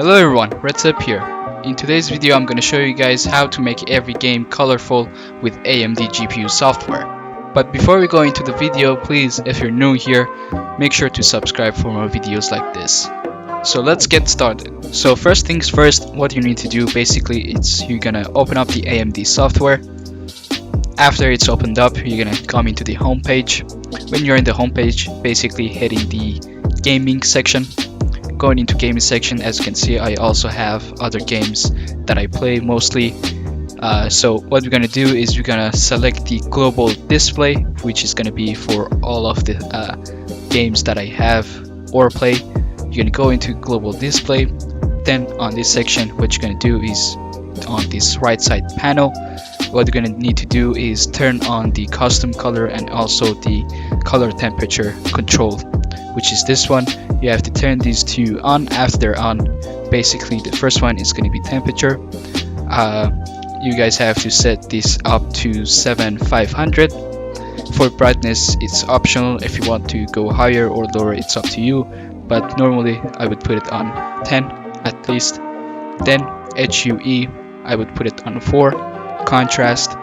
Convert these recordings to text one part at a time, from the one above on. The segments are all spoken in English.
Hello everyone, Red's up here. In today's video I'm going to show you guys how to make every game colorful with AMD GPU software. But before we go into the video, please, if you're new here, make sure to subscribe for more videos like this. So let's get started. So first things first, what you need to do basically is you're going to open up the AMD software. After it's opened up, you're going to come into the home page. When you're in the home page, basically hitting the gaming section. Going into gaming section, as you can see, I also have other games that I play mostly. So what we're gonna do is we're gonna select the global display, which is gonna be for all of the games that I have or play. You're gonna go into global display. Then on this section, what you're gonna do is on this right side panel, what you're gonna need to do is turn on the custom color and also the color temperature control, which is this one. You have to turn these two on. After they're on, basically the first one is going to be temperature. You guys have to set this up to 7500. For brightness, it's optional. If you want to go higher or lower, it's up to you, but normally I would put it on 10 at least. Then HUE, I would put it on 4. Contrast,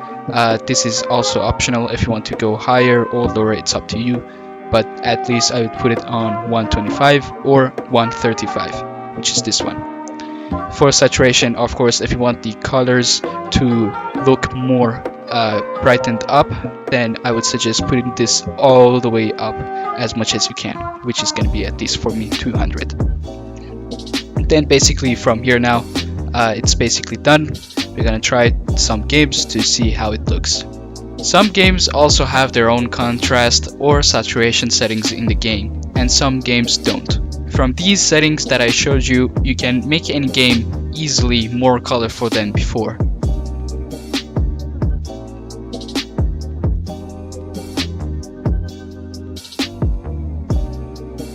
this is also optional. If you want to go higher or lower, it's up to you, but at least I would put it on 125 or 135, which is this one. For saturation, of course, if you want the colors to look more brightened up, then I would suggest putting this all the way up as much as you can, which is going to be at least for me 200. Then basically from here now, it's basically done. We're going to try some games to see how it looks. Some games also have their own contrast or saturation settings in the game, and some games don't. From these settings that I showed you, you can make any game easily more colorful than before.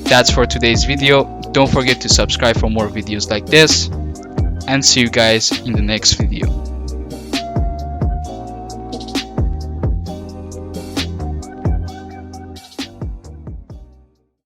That's for today's video. Don't forget to subscribe for more videos like this, and see you guys in the next video.